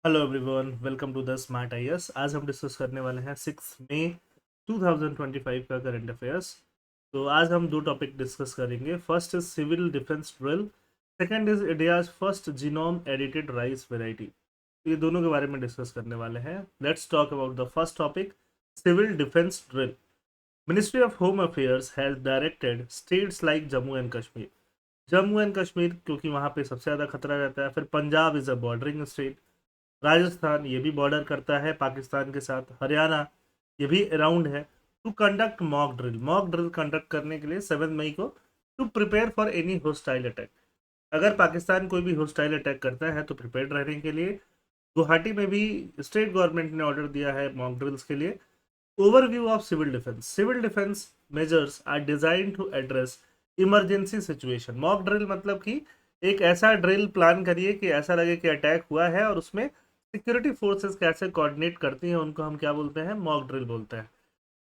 Hello everyone, welcome to the smart IAS. आज हम discuss करने वाले हैं 6 मई 2025 का करंट अफेयर्स। तो आज हम दो टॉपिक डिस्कस करेंगे। First is civil defence drill, second is India's first genome edited rice variety. ये दोनों के बारे में डिस्कस करने वाले हैं। Let's talk about the first topic, civil defence drill. Ministry of home affairs has directed states like Jammu and Kashmir. Jammu and Kashmir क्योंकि वहाँ पे सबसे ज़्यादा खतरा रहता है। फिर Punjab is a bordering state, Rajasthan ये भी बॉर्डर करता है पाकिस्तान के साथ, हरियाणा ये भी अराउंड है। To conduct mock drill conduct करने के लिए 7 मई को, to prepare for any hostile attack. अगर पाकिस्तान कोई भी होस्टाइल अटैक करता है तो प्रिपेयर रहने के लिए गुवाहाटी में भी स्टेट गवर्नमेंट ने ऑर्डर दिया है मॉक ड्रिल्स के लिए। Overview of civil defence. Civil defence measures are design to address emergency situation. Mock drill मतलब कि एक ऐसा ड्रिल प्लान करिए कि ऐसा लगे कि अटैक हुआ है, और उसमें सिक्योरिटी फोर्सेस कैसे कोऑर्डिनेट करती हैं उनको हम क्या बोलते हैं, मॉक ड्रिल बोलते हैं।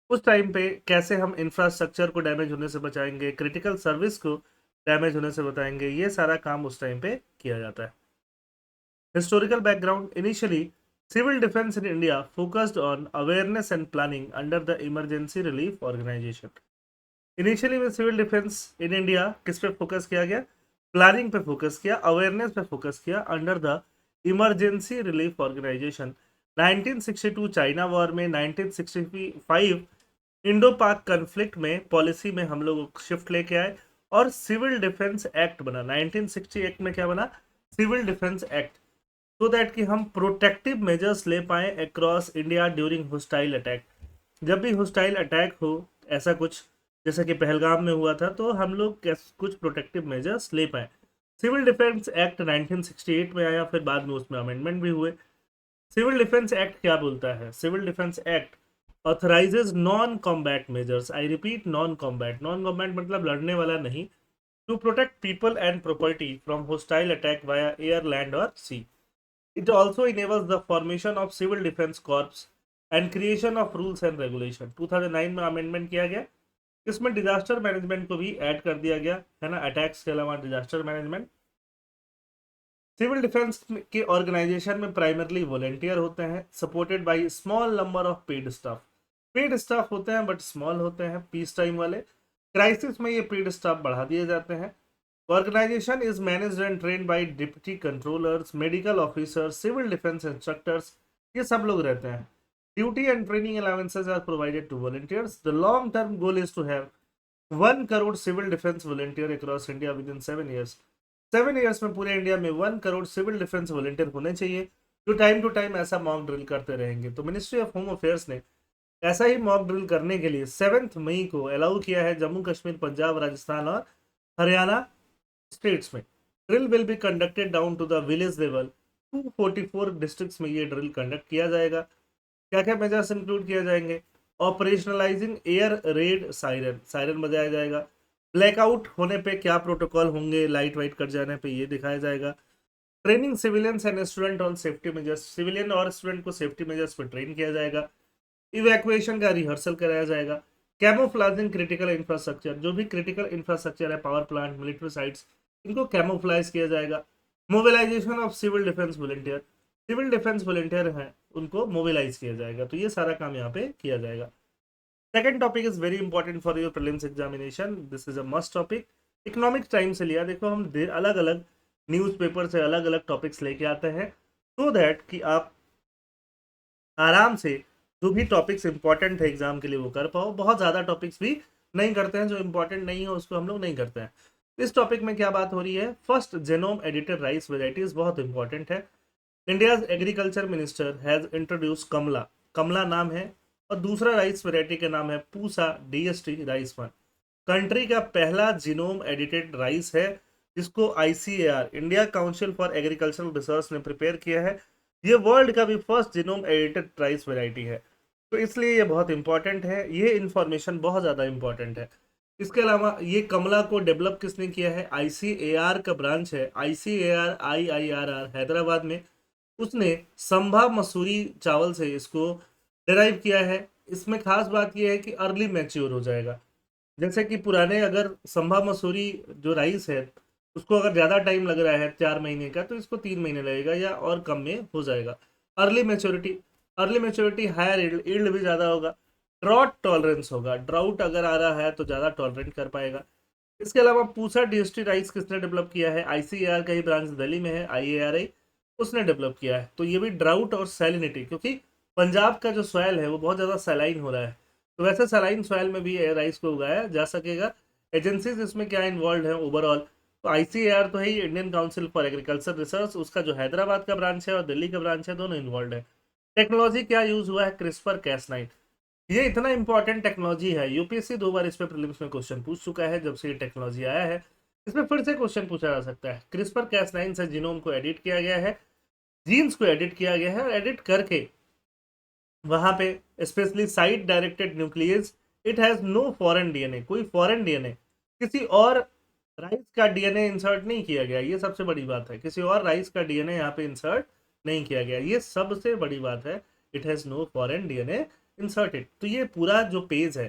उस टाइम पे कैसे हम इंफ्रास्ट्रक्चर को डैमेज होने से बचाएंगे, क्रिटिकल सर्विस को डैमेज होने से बताएंगे, ये सारा काम उस टाइम पे किया जाता है। Historical background. Initially, civil defense in India focused on awareness and planning under the Emergency Relief Organization. Initially में सिविल डिफेंस इन इंडिया किस पे फोकस किया गया? प्लानिंग पे फोकस किया, अवेयरनेस पे फोकस किया under the emergency relief organisation. 1962 China war में, 1965 इंडो पाक कन्फ्लिक्ट में पॉलिसी में हम लोग शिफ्ट लेके आए और सिविल डिफेंस एक्ट बना। 1968 में क्या बना? Civil defence act, so that कि हम प्रोटेक्टिव मेजर्स ले पाए across India during hostile attack. जब भी होस्टाइल अटैक हो, ऐसा कुछ जैसा कि पहलगाम में हुआ था, तो हम लोग कुछ प्रोटेक्टिव मेजर्स ले पाए। सिविल डिफेंस एक्ट 1968 में आया, फिर बाद में उसमें अमेंडमेंट भी हुए। सिविल डिफेंस एक्ट क्या बोलता है? Civil defence act authorises non combat measures. I repeat, non combat. Non combat मतलब लड़ने वाला नहीं। To protect people and property from hostile attack via air, land और sea. It also enables the formation of civil defense corps and creation of rules and regulation। 2009 में amendment किया गया, इसमें disaster management को भी ऐड कर दिया गया है ना, अटैक्स के अलावा डिजास्टर मैनेजमेंट। सिविल डिफेंस के ऑर्गेनाइजेशन में प्राइमरली वॉलेंटियर होते हैं, supported by small number of paid staff. Paid staff होते हैं बट स्मॉल होते हैं पीस टाइम वाले। क्राइसिस में ये पेड स्टाफ बढ़ा दिए जाते हैं। Organization is managed and trained by deputy controllers, medical officers, civil defense instructors, ये सब लोग रहते हैं। Duty and training allowances are provided to volunteers. The long term goal is to have 1 crore civil defense volunteer across India within 7 years। 7 years में पूरे India में 1 crore civil defence volunteer होने चाहिए, जो टाइम टू टाइम ऐसा mock drill करते रहेंगे। तो मिनिस्ट्री ऑफ होम अफेयर्स ने ऐसा ही मॉक ड्रिल करने के लिए 7 मई को अलाउ किया है जम्मू कश्मीर, पंजाब, राजस्थान और हरियाणा स्टेट्स में। Drill will be conducted down to the village level. 244 districts में ये ड्रिल कंडक्ट किया जाएगा। क्या क्या मेजर्स इंक्लूड किए जाएंगे? ऑपरेशनलाइजिंग एयर रेड सायरन, सायरन बजाया जाएगा। ब्लैकआउट होने पे क्या प्रोटोकॉल होंगे, लाइट वाइट कट जाने पे ये दिखाया जाएगा। Training civilians and student on safety measures, civilian और स्टूडेंट को सेफ्टी मेजर्स पर ट्रेन किया जाएगा। इवैक्यूएशन का रिहर्सल कराया जाएगा। कैमोफ्लाजिंग क्रिटिकल इंफ्रास्ट्रक्चर, जो भी क्रिटिकल इंफ्रास्ट्रक्चर है, पावर प्लांट, मिलिट्री साइट्स, इनको कैमोफ्लाइज किया जाएगा। Mobilisation of civil defence volunteer, civil defence volunteer हैं उनको मोबिलाइज किया जाएगा। तो ये सारा काम यहाँ पे किया जाएगा। Second topic is very important for your prelims examination, this is a must topic. Economics time से लिया, देखो हम अलग अलग न्यूज़पेपर से अलग अलग टॉपिक्स लेके आते हैं, सो दैट कि आप आराम से जो भी टॉपिक्स इंपॉर्टेंट है एग्जाम के लिए वो कर पाओ। बहुत ज़्यादा टॉपिक्स भी नहीं करते हैं, जो इंपॉर्टेंट नहीं है उसको हम लोग नहीं करते हैं। इस टॉपिक में क्या बात हो रही है? First genome edited rice varieties बहुत इंपॉर्टेंट है। India's agriculture minister has introduce Kamala, Kamala नाम है, और दूसरा राइस वेराइटी का नाम है Pusa DST rice one. Country का पहला जीनोम एडिटेड राइस है, जिसको ICAR, India council for agricultural research ने प्रिपेयर किया है। ये वर्ल्ड का भी first genome edited rice variety है, तो इसलिए ये बहुत इंपॉर्टेंट है। ये इंफॉर्मेशन बहुत ज़्यादा इंपॉर्टेंट है। इसके अलावा ये कमला को डेवलप किसने किया है? ICAR का ब्रांच है, ICAR IIRR हैदराबाद में, उसने संभा मसूरी चावल से इसको डिराइव किया है। इसमें खास बात यह है कि अर्ली मैच्योर हो जाएगा। जैसे कि पुराने अगर संभा मसूरी जो राइस है उसको अगर ज़्यादा टाइम लग रहा है 4 महीने का, तो इसको 3 महीने लगेगा या और कम में हो जाएगा। Early maturity, early maturity higher yield भी ज़्यादा होगा। ड्रॉट टॉलरेंस होगा, ड्राउट अगर आ रहा है तो ज़्यादा टॉलरेट कर पाएगा। इसके अलावा पूसा डीएसटी राइस किसने डेवलप किया है? आईसीएआर का ही ब्रांच दिल्ली में है, आईएआरआई, उसने डेवलप किया है। तो ये भी ड्राउट और सैलिनिटी, क्योंकि पंजाब का जो सॉयल है वो बहुत ज़्यादा सैलाइन हो रहा है, तो वैसे सैलाइन सॉयल में भी राइस को उगाया जा सकेगा। एजेंसीज इसमें क्या इन्वॉल्व है ओवरऑल? तो आईसीएआर तो है Indian council for agriculture research, उसका जो हैदराबाद का ब्रांच है और दिल्ली का ब्रांच है, दोनों इन्वॉल्व है। टेक्नोलॉजी क्या यूज हुआ है? क्रिस्पर कैस9। ये इतना इंपॉर्टेंट टेक्नोलॉजी है, यूपीएससी 2 बार इस पे प्रीलिम्स में क्वेश्चन पूछ चुका है जब से ये टेक्नोलॉजी आया है। इसमें फिर से क्वेश्चन पूछा जा सकता है। क्रिस्पर कैस9 से जीनोम को एडिट किया गया है, जीन्स को एडिट किया गया है, और एडिट करके वहां पे specially site directed nucleus, it has no foreign DNA, कोई फॉरेन डीएनए, किसी और राइस का डीएनए इंसर्ट नहीं किया गया। ये सबसे बड़ी बात है, किसी और राइस का डीएनए यहाँ पे इंसर्ट नहीं किया गया, ये सबसे बड़ी बात है। It has no foreign DNA inserted. तो ये पूरा जो पेज है,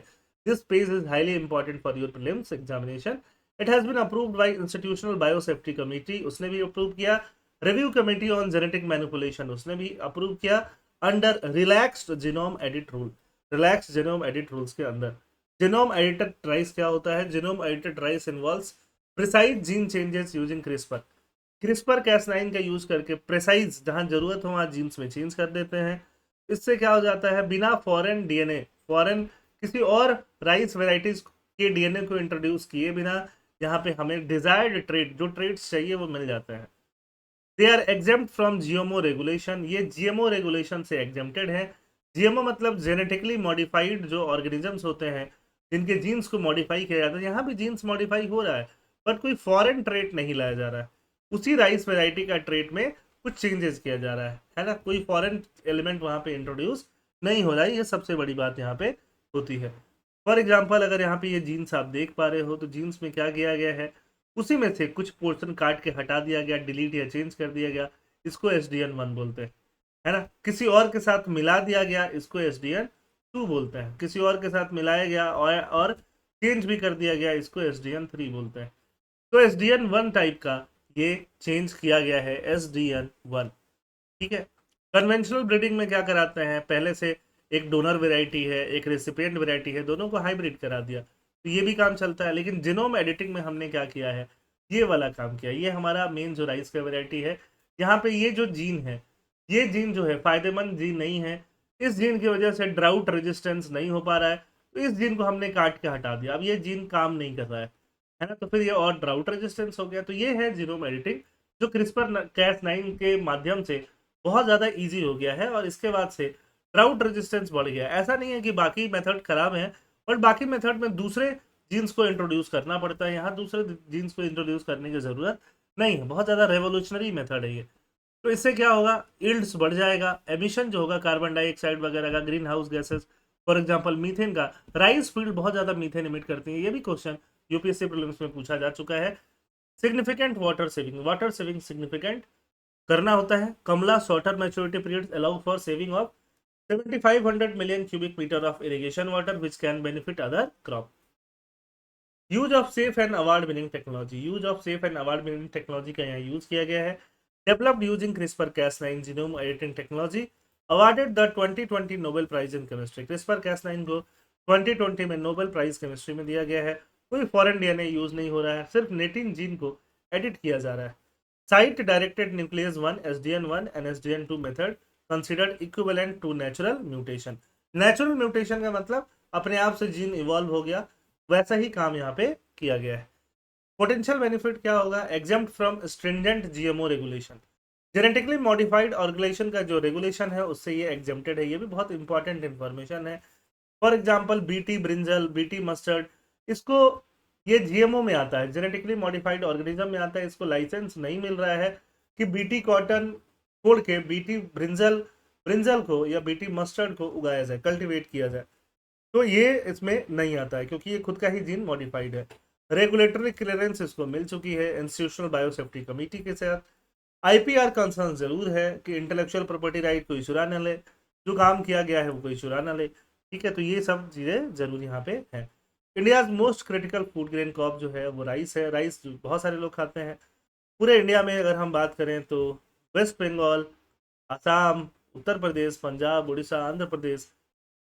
this page is highly important for your prelims examination. It has been approved by institutional biosafety committee, उसने भी अप्रूव किया। Review committee on genetic manipulation, उसने भी अप्रूव किया under relaxed genome edit rule, relax genome edit rules के अंदर। Genome edited rice क्या होता है? Genome edited rice involves precise gene changes using CRISPR. CRISPR Cas nine का यूज करके प्रिसाइज, जहां जरूरत हो वहां जीन्स में चेंज कर देते हैं। इससे क्या हो जाता है? बिना फॉरेन डीएनए, फॉरेन किसी और राइस वेराइटीज के डीएनए को इंट्रोड्यूस किए बिना यहाँ पे हमें डिजायर्ड ट्रेट, जो ट्रेट्स चाहिए वो मिल जाते हैं। They are exempt from GMO regulation, ये जीएमओ रेगुलेशन से एग्जेम्प्टेड है। जीएमओ मतलब जेनेटिकली मॉडिफाइड जो ऑर्गेनिजम्स होते हैं जिनके जीन्स को मॉडिफाई किया जाता है, यहाँ भी जीन्स मॉडिफाई हो रहा है बट कोई फॉरेन ट्रेट नहीं लाया जा रहा है, उसी राइस वेराइटी का ट्रेट में कुछ चेंजेस किया जा रहा है ना, कोई फॉरेन एलिमेंट वहाँ पे इंट्रोड्यूस नहीं हो रहा है। ये सबसे बड़ी बात यहाँ पे होती है। फॉर एग्जाम्पल अगर यहाँ पे ये जीन्स आप देख पा रहे हो, तो जीन्स में क्या किया गया है? उसी में से कुछ पोर्शन काट के हटा दिया गया, डिलीट या चेंज कर दिया गया, इसको SDN1 बोलते हैं, है ना। किसी और के साथ मिला दिया गया, इसको SDN2 बोलते हैं। किसी और के साथ मिलाया गया और चेंज भी कर दिया गया, इसको SDN3 बोलते हैं। तो SDN1 टाइप का ये चेंज किया गया है, SDN1, ठीक है। कन्वेंशनल ब्रीडिंग में क्या कराते हैं? पहले से एक डोनर वेराइटी है, एक रेसिपिएंट वेराइटी है, दोनों को हाइब्रिड करा दिया, तो ये भी काम चलता है। लेकिन जीनोम एडिटिंग में हमने क्या किया है? ये वाला काम किया। ये हमारा मेन जो राइस का वेराइटी है, यहाँ पे ये जो जीन है, ये जीन जो है फायदेमंद जीन नहीं है। इस जीन की वजह से ड्राउट रेजिस्टेंस नहीं हो पा रहा है, तो इस जीन को हमने काट के हटा दिया, अब ये जीन काम नहीं कर रहा है ना, तो फिर ये और ड्राउट रेजिस्टेंस हो गया। तो ये है जीनोम एडिटिंग, जो क्रिस्पर कैस9 के माध्यम से बहुत ज़्यादा इजी हो गया है, और इसके बाद से ड्राउट रेजिस्टेंस बढ़ गया। ऐसा नहीं है कि बाकी मेथड खराब है, बट बाकी मेथड में दूसरे जीन्स को इंट्रोड्यूस करना पड़ता है, यहाँ दूसरे जीन्स को इंट्रोड्यूस करने की ज़रूरत नहीं है। बहुत ज़्यादा रेवोल्यूशनरी मेथड है ये। तो इससे क्या होगा? यील्ड्स बढ़ जाएगा, एमिशन जो होगा कार्बन डाइऑक्साइड वगैरह का, green house gases, for example methane का, राइस फील्ड बहुत ज़्यादा मीथेन इमिट करती है, ये भी क्वेश्चन यूपीएससी प्रीलिम्स में पूछा जा चुका है। Significant water saving, water saving significant करना होता है। Kamala shorter maturity period allow for saving of 7500 million cubic meter of irrigation water which can benefit other crop. Use of safe and award winning technology, use of safe and award winning technology का यहाँ use किया गया है। Developed using CRISPR Cas9 genome editing technology, awarded the 2020 Nobel prize in chemistry. CRISPR Cas9 को 2020 में Nobel prize chemistry में दिया गया है। कोई फॉरेन डीएनए यूज नहीं हो रहा है, सिर्फ नेटिंग जीन को एडिट किया जा रहा है। Site directed nucleus 1 SDN1 and SDN2 method considered equivalent to natural mutation. Natural mutation का मतलब अपने आप से जीन इवॉल्व हो गया, वैसा ही काम यहाँ पे किया गया है। पोटेंशियल बेनिफिट क्या होगा? Exempt from stringent GMO regulation, genetically modified organisation का जो रेगुलेशन है उससे ये एग्जेम्प्टेड है। ये भी बहुत इंपॉर्टेंट इंफॉर्मेशन है। For example BT brinjal, BT mustard, इसको ये जीएमओ में आता है, जेनेटिकली मॉडिफाइड ऑर्गेनिज्म में आता है। इसको लाइसेंस नहीं मिल रहा है कि बीटी कॉटन छोड़ के बीटी ब्रिंजल ब्रिंजल को या बीटी मस्टर्ड को उगाया जाए, कल्टीवेट किया जाए, तो ये इसमें नहीं आता है क्योंकि ये खुद का ही जीन मॉडिफाइड है। रेगुलेटरी क्लियरेंस इसको मिल चुकी है इंस्टीट्यूशनल बायोसेफ्टी कमेटी के साथ। आईपीआर कंसर्न जरूर है कि इंटेलेक्चुअल प्रॉपर्टी राइट कोई चुरा न ले, जो काम किया गया है वो कोई चुरा न ले, ठीक है। तो ये सब चीज़ें जरूर यहाँ पे है। India most critical food grain crop जो है वो राइस है। राइस बहुत सारे लोग खाते हैं। पूरे इंडिया में अगर हम बात करें तो वेस्ट बंगाल, असम, उत्तर प्रदेश, पंजाब, उड़ीसा, आंध्र प्रदेश,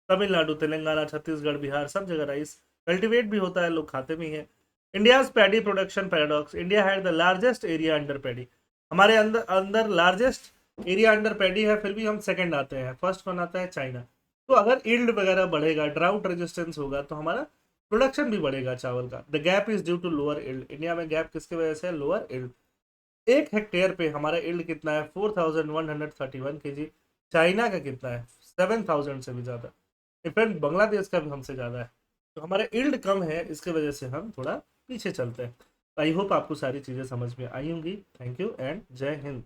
तमिलनाडु, तेलंगाना, छत्तीसगढ़, बिहार, सब जगह राइस कल्टीवेट भी होता है, लोग खाते भी हैं। India's paddy production paradox, India had the largest area under paddy. हमारे अंदर अंदर लार्जेस्ट एरिया अंडर पैडी है, फिर भी हम सेकंड आते हैं, फर्स्ट कौन आता है? चाइना। तो अगर ईल्ड वगैरह बढ़ेगा, ड्राउट रेजिस्टेंस होगा, तो हमारा प्रोडक्शन भी बढ़ेगा चावल का। The gap is due to lower yield. India में गैप किसकी वजह से है? Lower yield. 1 हेक्टेयर पे हमारा ईल्ड कितना है? 4131 kg। चाइना का कितना है? 7000 से भी ज़्यादा। इनफैक्ट बांग्लादेश का भी हमसे ज़्यादा है। तो हमारा ईल्ड कम है, इसके वजह से हम थोड़ा पीछे चलते हैं। आई होप आपको सारी चीज़ें समझ में आई होंगी। थैंक यू एंड जय हिंद।